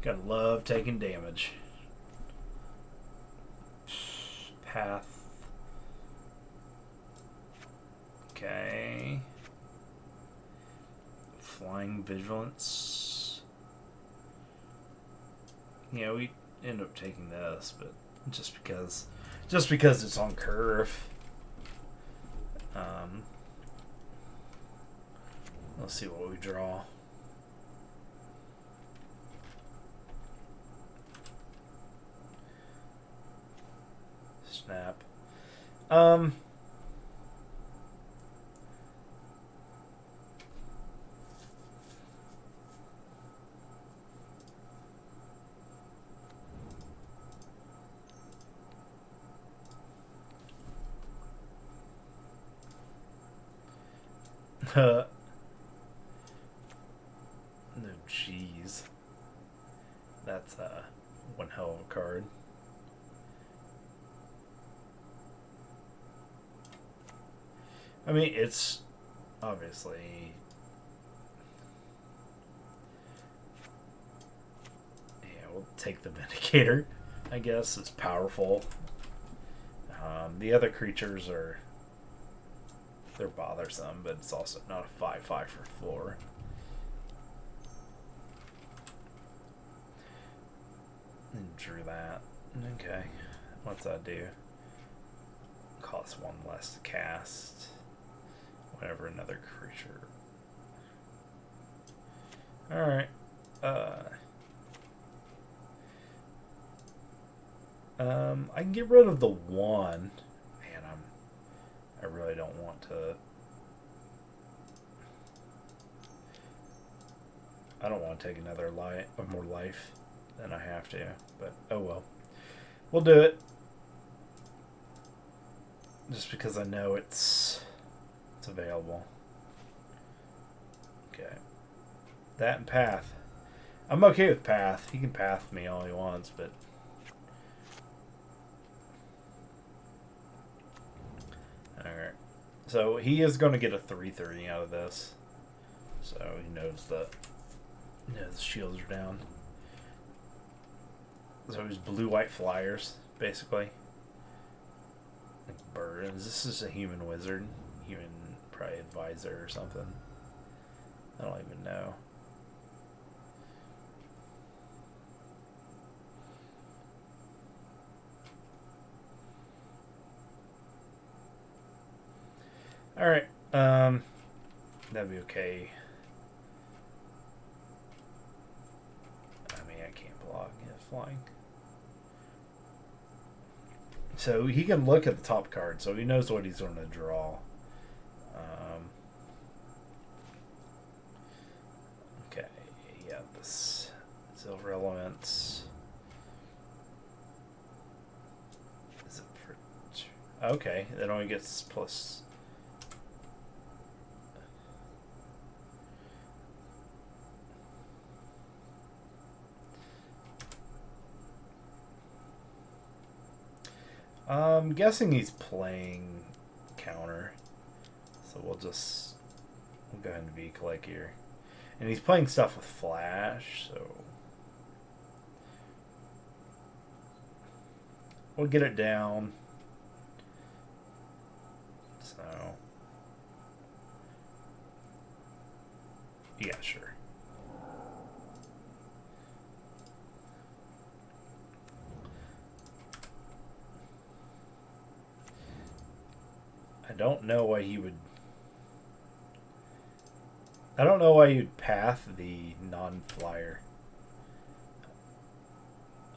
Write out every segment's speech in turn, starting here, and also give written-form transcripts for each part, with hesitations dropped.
Gotta love taking damage. Path. Okay. Flying Vigilance. Yeah, we end up taking this, but just because it's on curve. Let's see what we draw. Snap. No, jeez. That's one hell of a card. I mean, it's obviously... Yeah, we'll take the Vindicator, I guess. It's powerful. The other creatures are... They're bothersome, but it's also not a 5/5 for floor. And drew that. Okay. What's that do? Costs one less to cast. Whenever another creature. Alright. I can get rid of the one. Man, I really don't want to. I don't want to take another life or more life than I have to, but oh well. We'll do it. Just because I know it's available. Okay. That and Path. I'm okay with Path. He can Path me all he wants, but alright. So he is going to get a 3/3 out of this. So he knows that the shields are down. So he's blue-white flyers, basically. Like birds. This is a human wizard. Human, probably advisor or something. I don't even know. Alright. That'd be okay. I mean, I can't block. Yeah, flying. So he can look at the top card, so he knows what he's going to draw. Okay, yeah, this Silver Elements. Is it for... Okay, it only gets plus... I'm guessing he's playing counter. So we'll go ahead and V-click here. And he's playing stuff with Flash, so we'll get it down. So yeah, sure. I don't know why he would. I don't know why you'd path the non-flyer.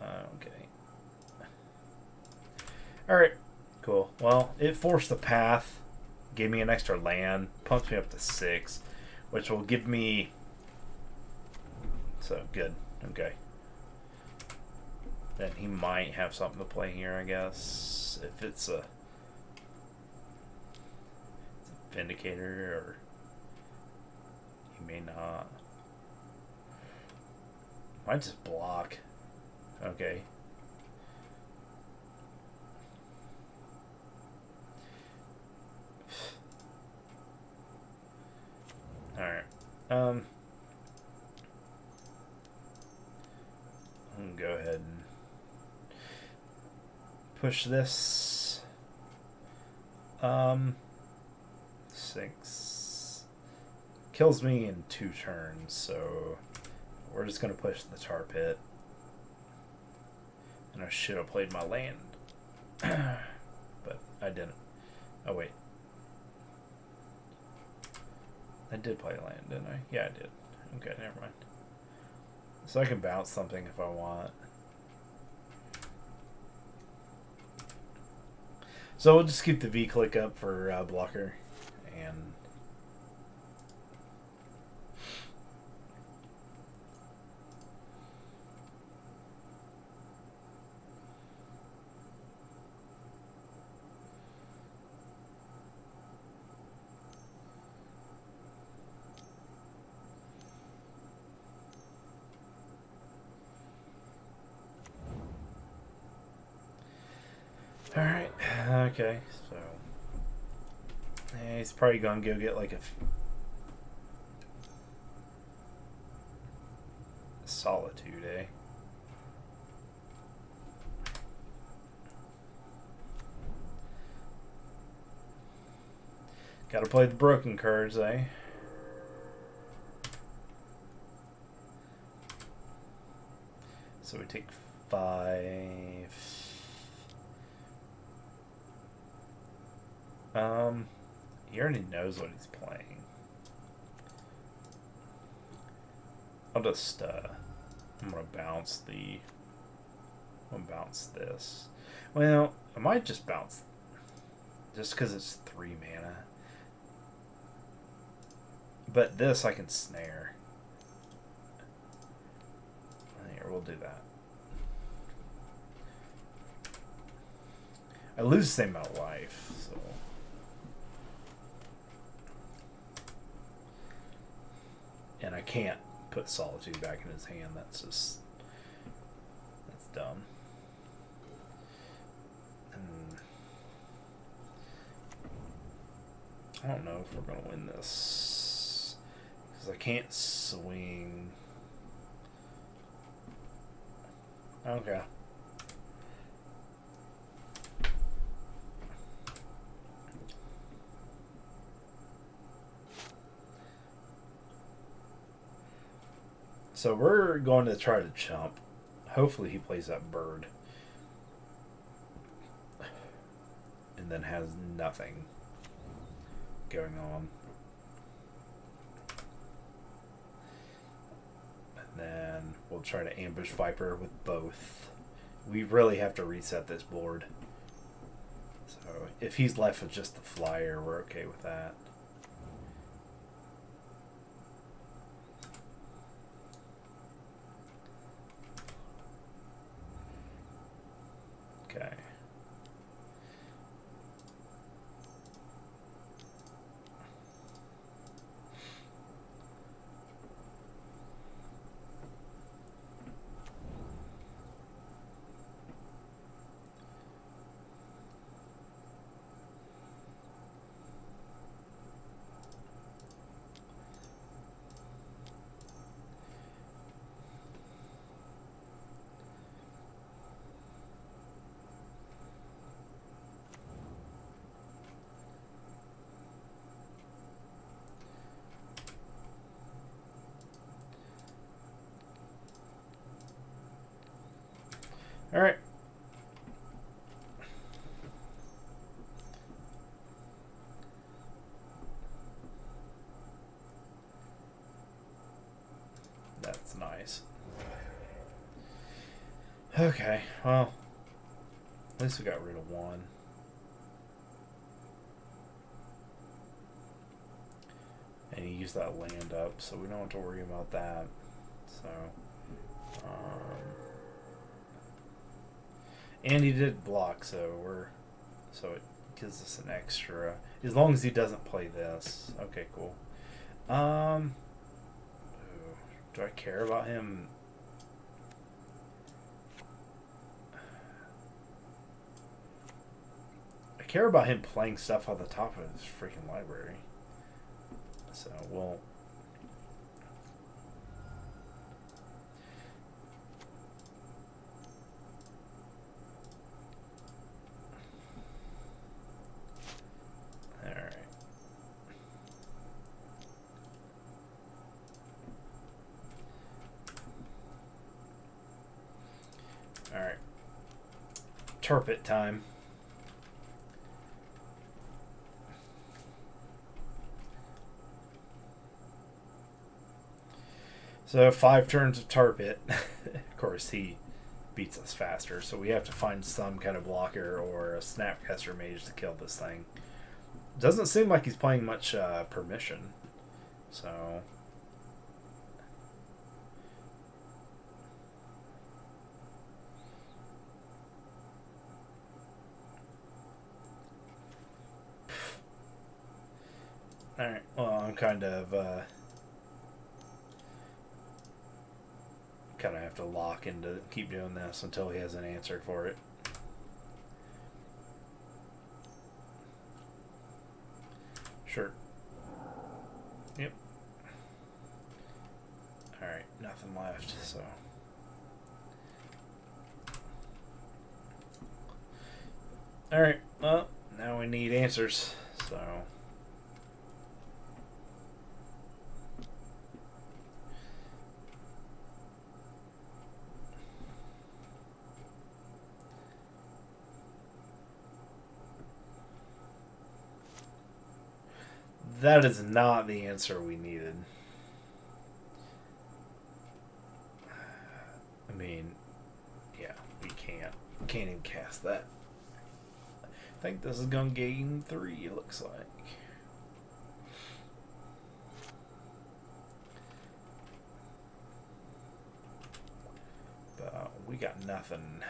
Okay. Alright. Cool. Well, it forced the path. Gave me an extra land. Pumped me up to 6. Which will give me... So, good. Okay. Then he might have something to play here, I guess. If it's a... Vindicator, or... He may not. Might just block. Okay. Alright. push this. 6 kills me in 2 turns, so we're just gonna push the tar pit. And I should have played my land, but I didn't. Oh wait, I did play land, didn't I? Yeah, I did. Okay, never mind. So I can bounce something if I want. So we'll just keep the V click up for blocker, and alright, okay, so he's probably gonna go get like a solitude, eh? Gotta play the broken cards, eh? So we take 5. He already knows what he's playing. I'll just I'm gonna bounce this. Well, I might just bounce just because it's 3 mana. But this I can snare. Here, we'll do that. I lose the same amount of life, so. And I can't put Solitude back in his hand. That's dumb. And I don't know if we're going to win this, because I can't swing. Okay. So we're going to try to chump. Hopefully he plays that bird. And then has nothing going on. And then we'll try to ambush Viper with both. We really have to reset this board. So if he's left with just the flyer, we're okay with that. Okay. All right. That's nice. Okay, well, at least we got rid of one. And he used that land up, so we don't have to worry about that. So, and he did block, so it gives us an extra. As long as he doesn't play this. Okay, cool. Do I care about him? I care about him playing stuff on the top of his freaking library. So we'll. Turpit time. So 5 turns of Turpit. Of course, he beats us faster, so we have to find some kind of blocker or a Snapcaster Mage to kill this thing. Doesn't seem like he's playing much permission, so... Alright, well, I'm kind of have to lock into keep doing this until he has an answer for it. Sure. Yep. Alright, nothing left, so... Alright, well, now we need answers, so... That is not the answer we needed. I mean, yeah, we can't even cast that. I think this is gonna gain 3, it looks like. But we got nothing.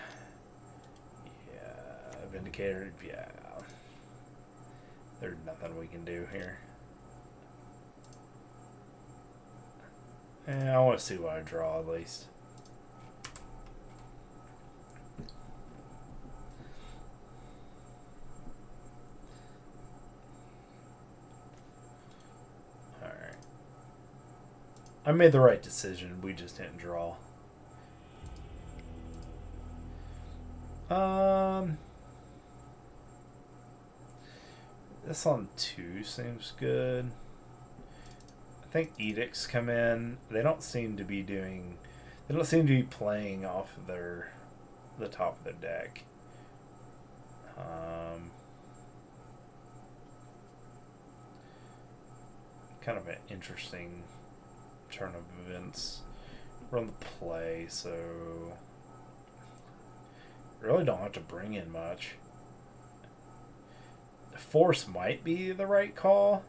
Yeah, Vindicator, yeah. There's nothing we can do here. I want to see what I draw at least. Alright. I made the right decision. We just didn't draw. This on 2 seems good. I think edicts come in. They don't seem to be doing. They don't seem to be playing off of the top of their deck. Kind of an interesting turn of events. We're on the play, so really don't have to bring in much. Force might be the right call,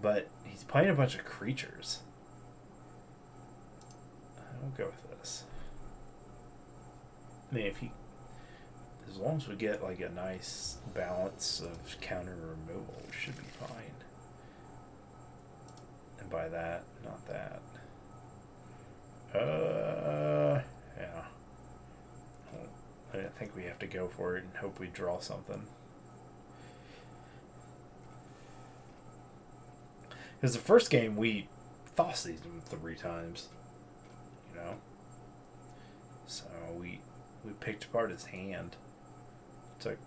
but he's playing a bunch of creatures. I'll go with this. I mean, as long as we get like a nice balance of counter removal, we should be fine. And by that, not that. Yeah. I think we have to go for it and hope we draw something. Because the first game we Thoughtseize him 3 times, you know. So we picked apart his hand, took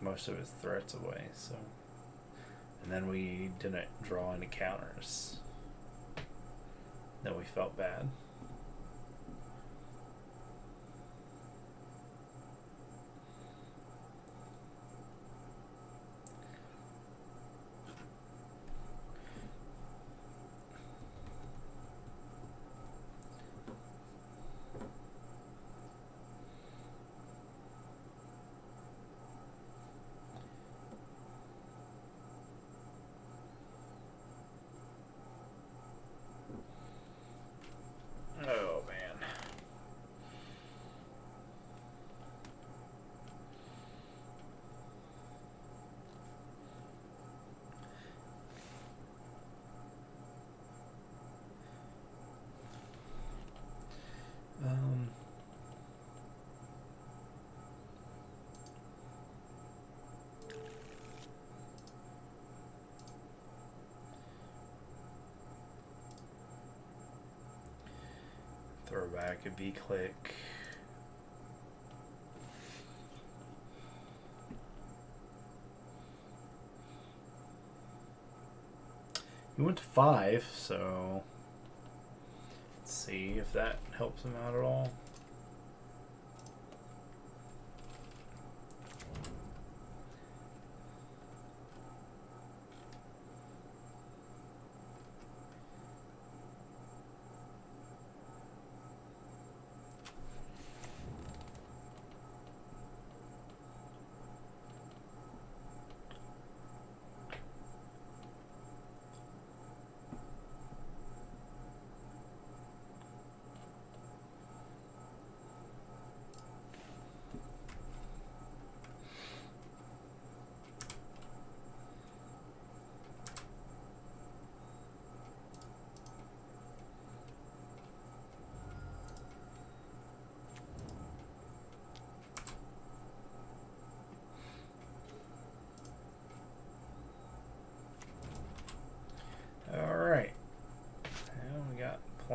most of his threats away. So, and then we didn't draw any counters. Then we felt bad. Oh, man. Throw back a V-click. He went to 5, so let's see if that helps him out at all.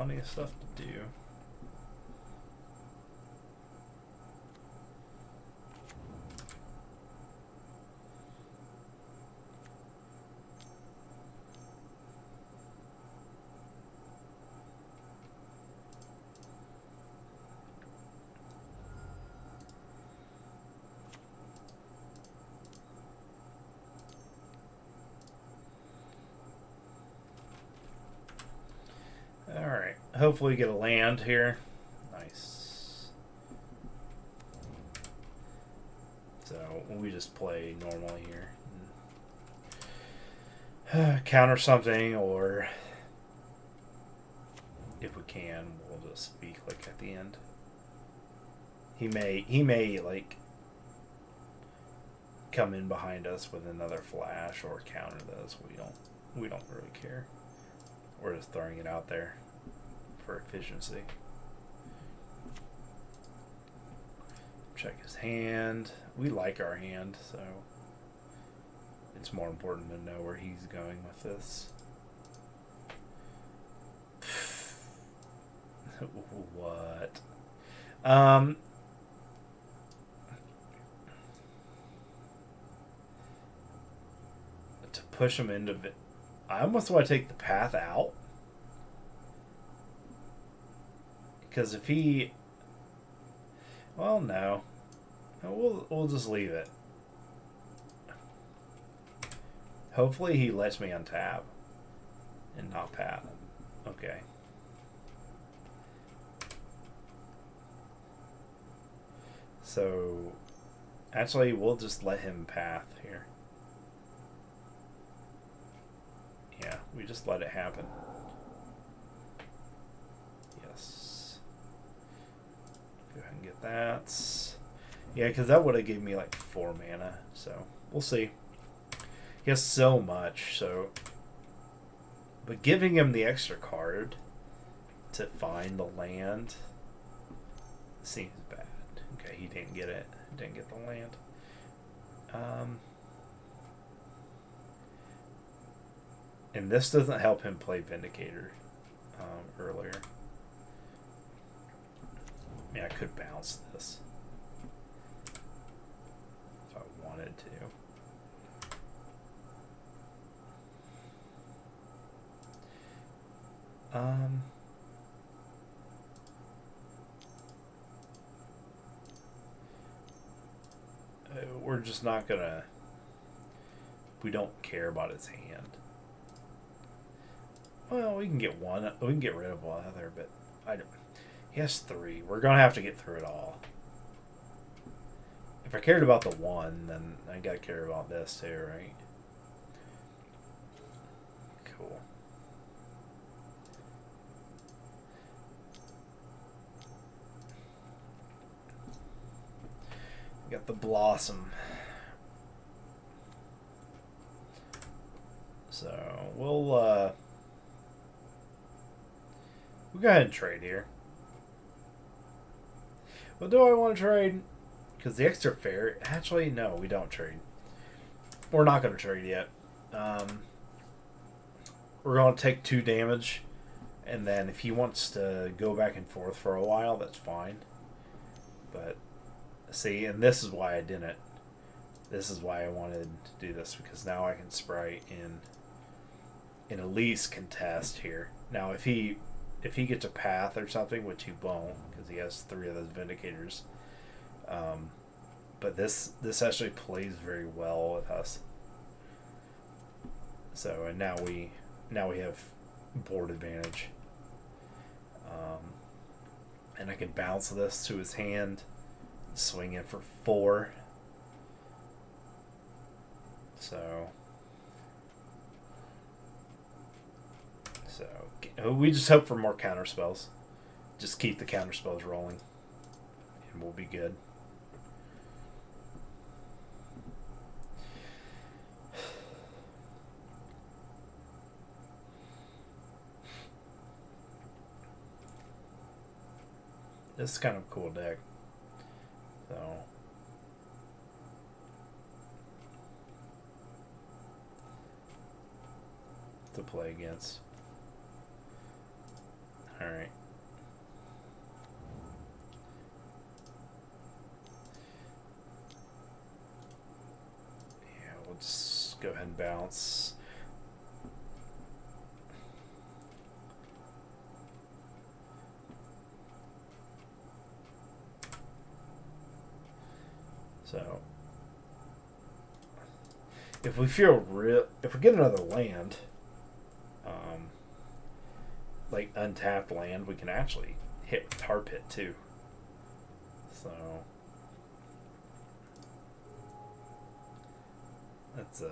plenty of stuff to do. Alright, hopefully we get a land here. Nice. So we just play normally here. Counter something, or if we can, we'll just speak like at the end. He may like come in behind us with another flash or counter those. We don't really care. We're just throwing it out there for efficiency. Check his hand. We like our hand, so it's more important to know where he's going with this. What? To push him into it. I almost want to take the path out. Because if he... Well, no. We'll just leave it. Hopefully he lets me untap and not path. Okay. So, actually, we'll just let him path here. Yeah, we just let it happen. Yes. Go ahead and get that. Yeah, because that would have given me like 4 mana. So, we'll see. He has so much, so... But giving him the extra card to find the land seems bad. Okay, he didn't get it. Didn't get the land. And this doesn't help him play Vindicator earlier. I mean, I could bounce this if I wanted to. We're just not gonna... We don't care about his hand. Well, we can get one. We can get rid of one other, but I don't... He has 3. We're gonna have to get through it all. If I cared about the 1, then I gotta care about this too, right? Cool. Got the Blossom. So we'll go ahead and trade here. Well, do I want to trade? Because the extra Faerie... Actually, no, we don't trade. We're not going to trade yet. We're going to take 2 damage. And then if he wants to go back and forth for a while, that's fine. But, see, and this is why I didn't. This is why I wanted to do this. Because now I can spray in at least contest here. Now, if he gets a path or something, which he won't, because he has 3 of those Vindicators. But this actually plays very well with us. So, and now we have board advantage. And I can bounce this to his hand, swing it for 4. So we just hope for more counter spells. Just keep the counter spells rolling, and we'll be good. This is kind of a cool deck. So to play against. Alright. Yeah, we'll just go ahead and bounce. So, if we get another land, like untapped land, we can actually hit with Tar Pit too. So that's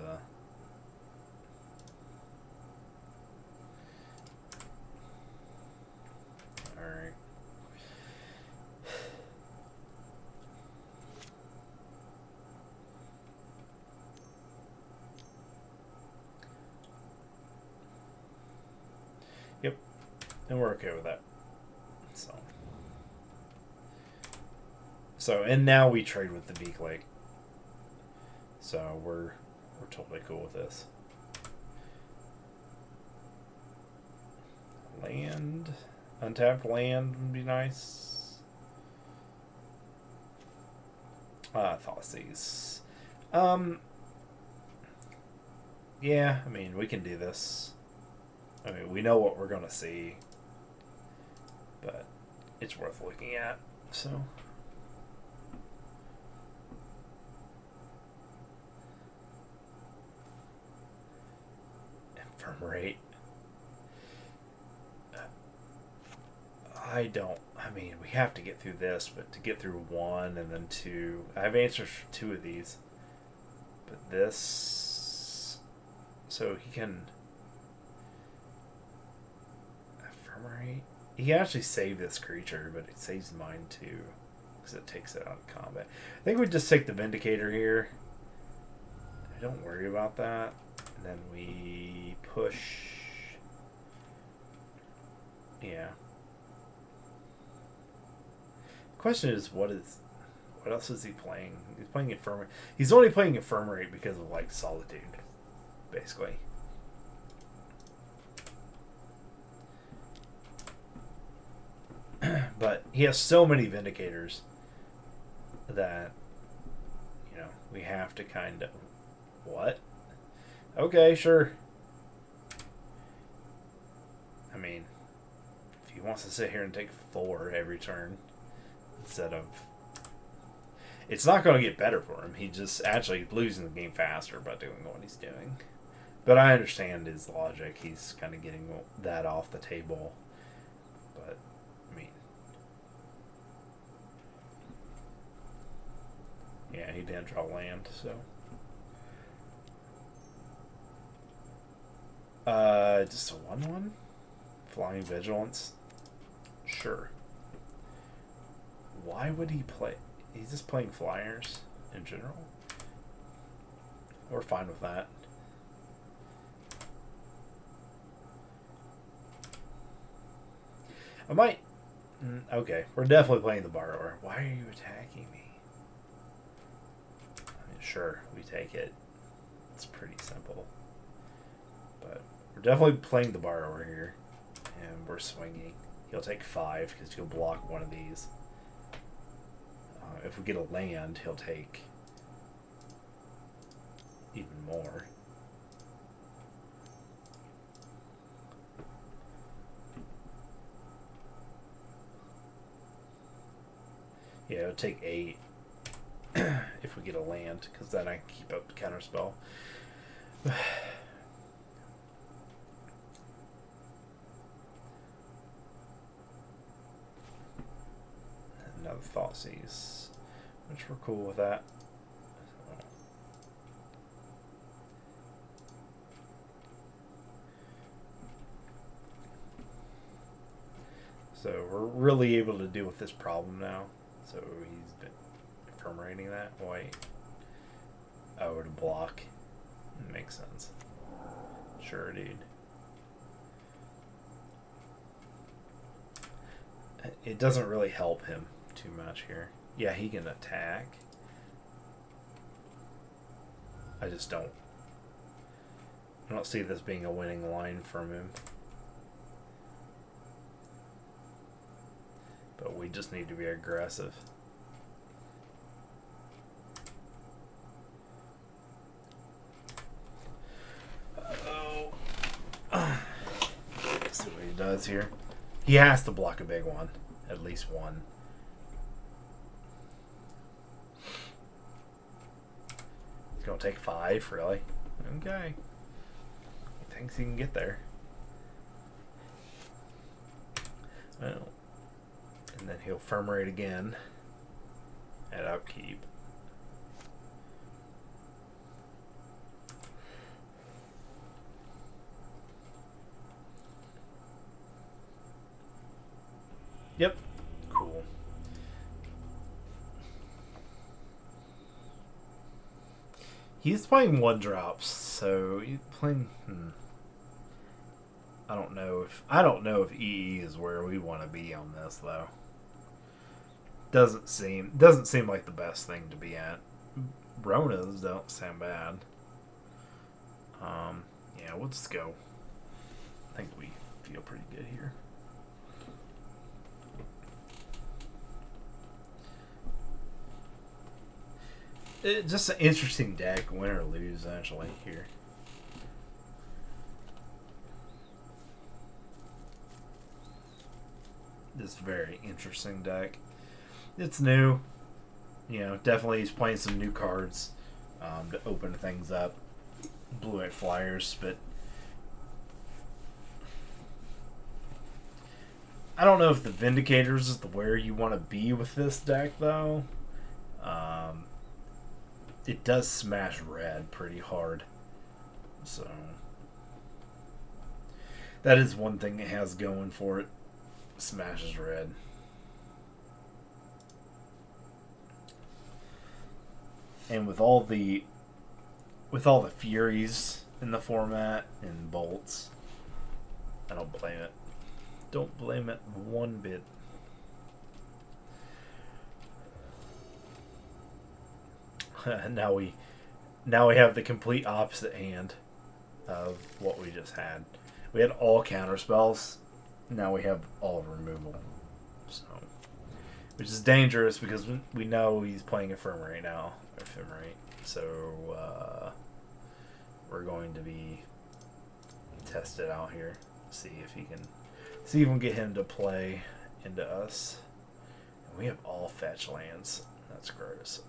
alright. Yep. And we're okay with that. So and now we trade with the Beak Lake. So we're totally cool with this. Land, untapped land would be nice. Thoughtseize. Yeah, I mean we can do this. I mean we know what we're gonna see, but it's worth looking at. So. Rate. I mean, we have to get through this, but to get through one and then two, I have answers for two of these. But this, so he can ephemerate. He can actually save this creature, but it saves mine too, because it takes it out of combat. I think we just take the Vindicator here. I don't worry about that. And then we push. Yeah. Question is, what else is he playing? He's playing Ephemerate. He's only playing Ephemerate because of like Solitude, basically. But he has so many Vindicators that we have to kind of what? Okay, sure. I mean, if he wants to sit here and take 4 every turn instead of... It's not going to get better for him. He just actually losing the game faster by doing what he's doing. But I understand his logic. He's kind of getting that off the table. But, I mean... Yeah, he didn't draw land, so... Just a 1/1? Flying Vigilance? Sure. Why would he play? He's just playing flyers in general. We're fine with that. I might... Okay, we're definitely playing the Borrower. Why are you attacking me? I mean, sure, we take it. It's pretty simple. But we're definitely playing the Borrower here. And we're swinging. He'll take 5 because he'll block one of these. If we get a land, he'll take even more. Yeah, it'll take 8 if we get a land, because then I can keep up the counterspell. Another Thoughtseize, which we're cool with that. So we're really able to deal with this problem now. So he's been ephemerate that. Wait. Oh, to block. Makes sense. Sure, dude. It doesn't really help him too much here. Yeah, he can attack. I don't see this being a winning line from him. just need to be aggressive. Oh. Let's see what he does here. He has to block a big one. At least one. He's going to take 5, really? Okay. He thinks he can get there. Well, and then he'll firm rate again at upkeep. Yep. Cool. He's playing 1-drops, so he's playing. I don't know if EE is where we want to be on this though. Doesn't seem like the best thing to be at. Ronas don't sound bad. Yeah, we'll just go. I think we feel pretty good here. It's just an interesting deck, win or lose, actually, here. This very interesting deck. It's new. You know, definitely he's playing some new cards to open things up. Blue-white flyers, but I don't know if the Vindicators is where you want to be with this deck, though. It does smash red pretty hard. So that is one thing it has going for it. Smashes red. And with all the Furies in the format and bolts, I don't blame it. Don't blame it one bit. Now we have the complete opposite hand of what we just had. We had all counter spells. Now we have all removal. So, which is dangerous because we know he's playing Ephemerate now. So we're going to be tested out here. See if we can get him to play into us. And we have all fetch lands. That's gross.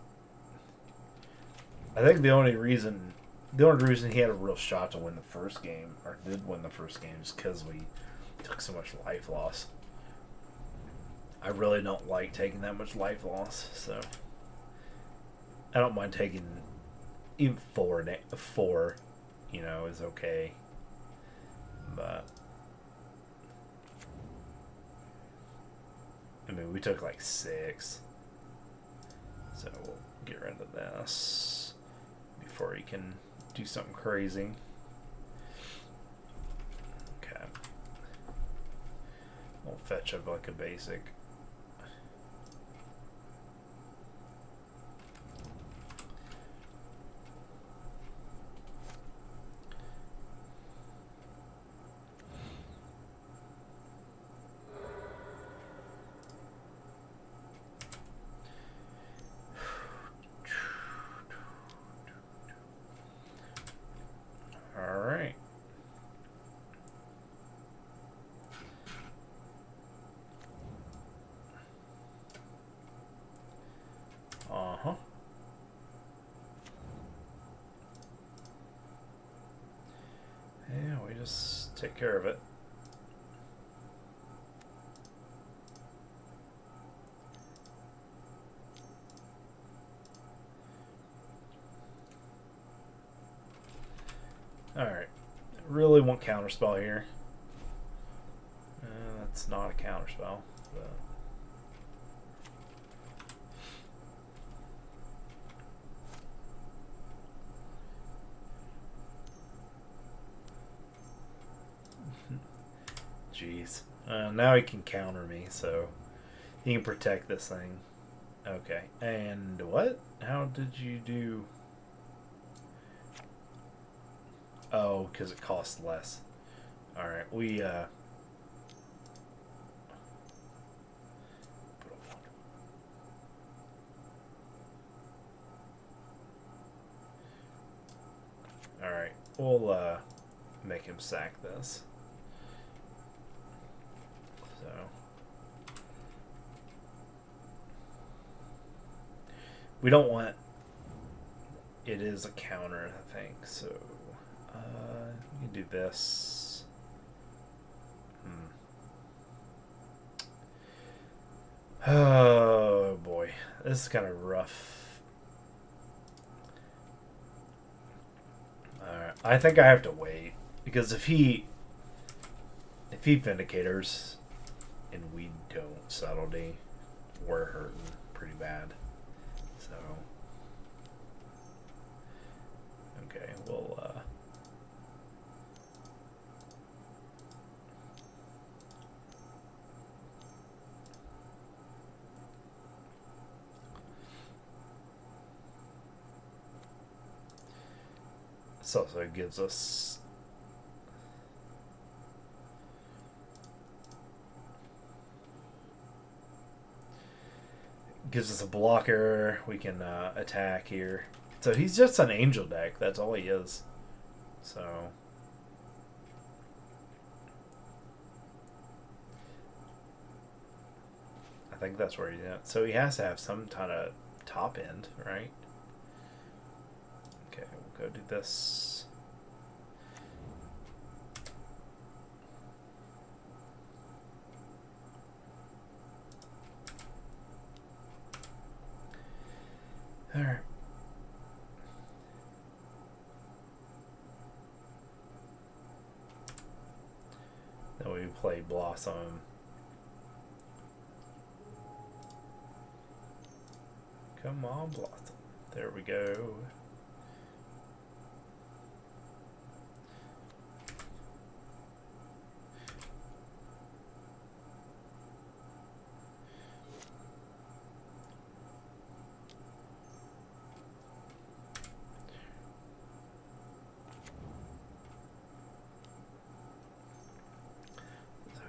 I think the only reason he had a real shot to win the first game, or did win the first game, is because we took so much life loss. I really don't like taking that much life loss, so I don't mind taking even four, you know, is okay. But I mean, we took like 6, so we'll get rid of this before he can do something crazy. Okay. We'll fetch up like a basic. Alright. Uh-huh. Yeah, we just take care of it. Alright. Really want counterspell here. That's not a counterspell. But jeez. Now he can counter me, so he can protect this thing. Okay. And what? How did you do? Oh, because it costs less. Alright, we put we'll make him sack this. So we don't want. It is a counter, I think. So you can do this. Oh boy, this is kind of rough. Alright, I think I have to wait because if he Vindicators and we don't Subtlety, we're hurting pretty bad. So okay, we'll this also gives us a blocker. We can attack here. So he's just an angel deck. That's all he is. So I think that's where he's at. So he has to have some kind of top end, right? Okay, we'll go do this. All right. Then we play Blossom. Come on, Blossom. There we go.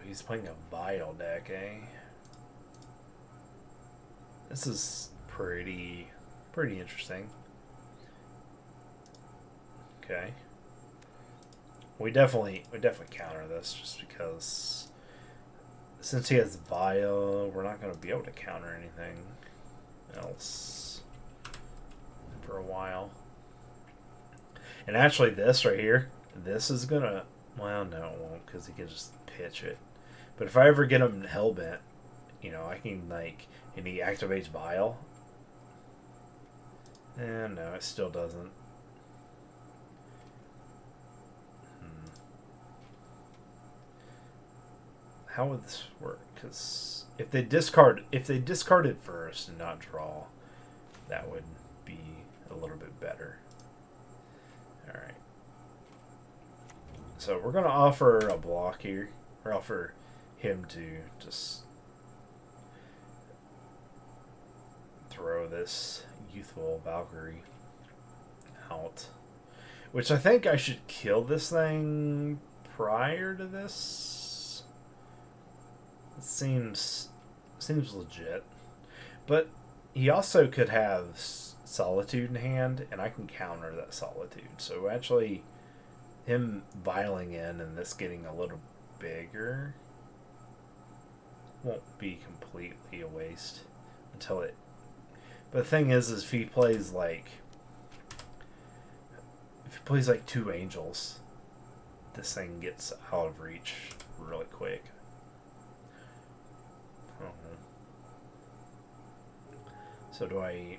He's playing a Vile deck, eh? This is pretty interesting. Okay. We definitely counter this just because since he has Vile, we're not going to be able to counter anything else for a while. And actually this right here, this is going to, well, no, it won't because he can just pitch it. But if I ever get him Hellbent, you know, I can, like, and he activates Vile. And no, it still doesn't. How would this work? Because if they discard it first and not draw, that would be a little bit better. All right. So we're gonna offer a block here, or offer him to just throw this Youthful Valkyrie out. Which I think I should kill this thing prior to this. It seems legit. But he also could have Solitude in hand, and I can counter that Solitude. So actually, him viling in and this getting a little bigger won't be completely a waste until it. But the thing is if he plays like two angels, this thing gets out of reach really quick. So do I?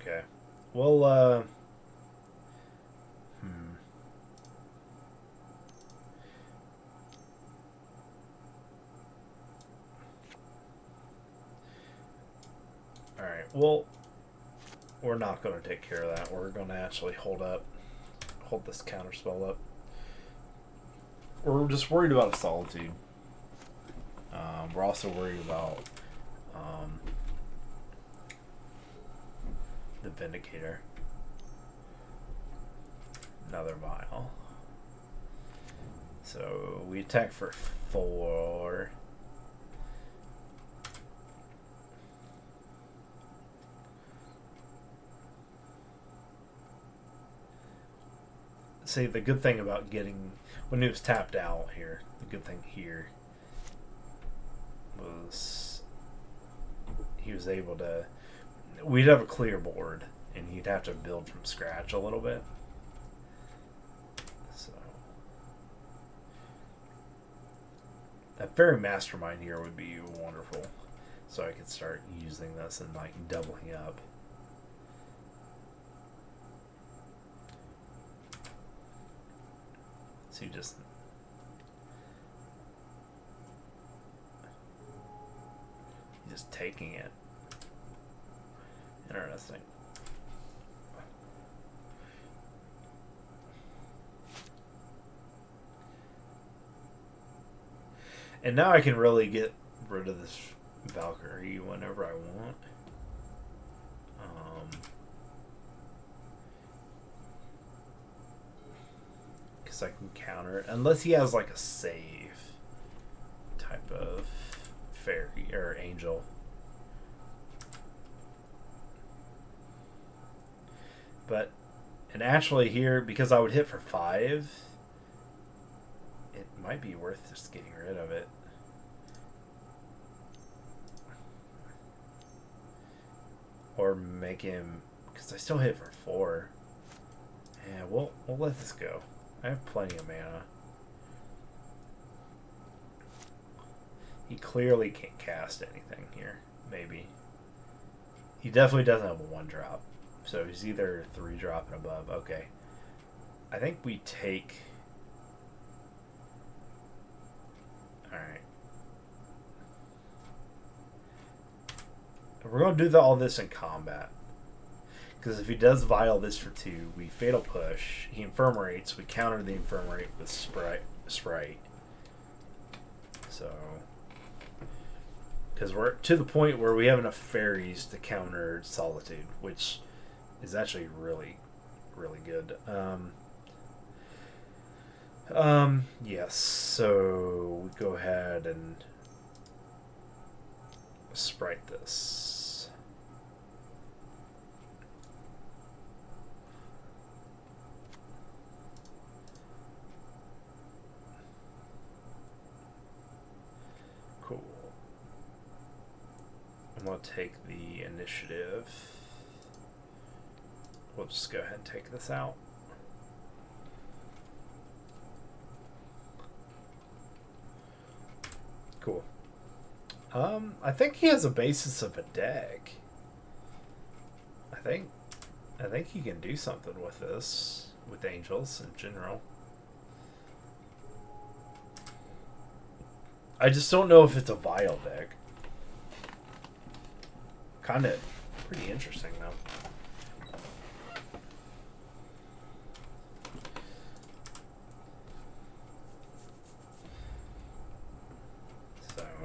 Okay. Well, Alright, well, we're not going to take care of that. We're going to actually hold this counterspell up. We're just worried about a Solitude. We're also worried about the Vindicator. Another Vile. So we attack for 4. see, the good thing about getting, when he was tapped out here, the good thing here was he was able to, we'd have a clear board, and he'd have to build from scratch a little bit. So that Faerie Mastermind here would be wonderful. So I could start using this and like doubling up. So you just taking it. Interesting. And now I can really get rid of this Valkyrie whenever I want. Because I can counter it. Unless he has like a save type of fairy or angel. But, and actually here, because I would hit for 5, it might be worth just getting rid of it. Or make him, because I still hit for 4. Yeah, we'll let this go. I have plenty of mana. He clearly can't cast anything here. Maybe. He definitely doesn't have a 1-drop. So he's either 3-drop and above. Okay. I think we take... Alright. We're going to do all this in combat. Because if he does Vial this for 2, we Fatal Push. He Infirmerates. We counter the Infirmerate with Sprite. So... Because we're to the point where we have enough fairies to counter Solitude, which is actually really, really good. Yes, so we go ahead and Sprite this. Cool. I'm going to take the initiative. We'll just go ahead and take this out. Cool. I think he has a basis of a deck. I think he can do something with this, with Angels in general. I just don't know if it's a Vial deck. Kind of pretty interesting though.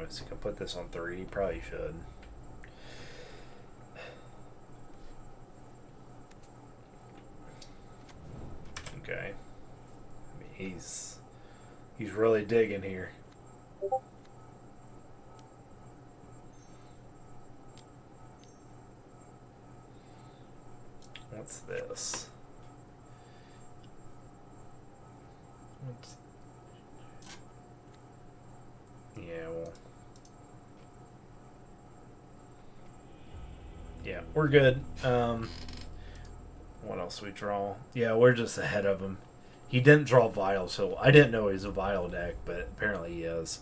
So you can put this on 3. Probably should. Okay. I mean, he's really digging here. What's this? Yeah, well. Yeah, we're good. What else we draw? Yeah, we're just ahead of him. He didn't draw Vial, so I didn't know he was a Vial deck, but apparently he is.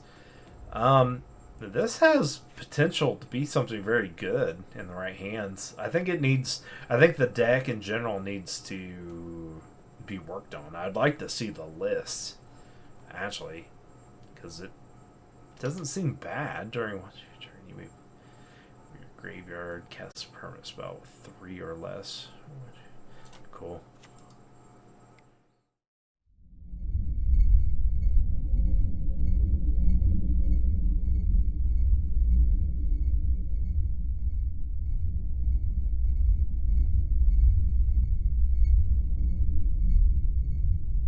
This has potential to be something very good in the right hands. I think the deck in general needs to be worked on. I'd like to see the list, actually, because it doesn't seem bad during one turn. You may your graveyard cast a permanent spell with 3 or less. Cool.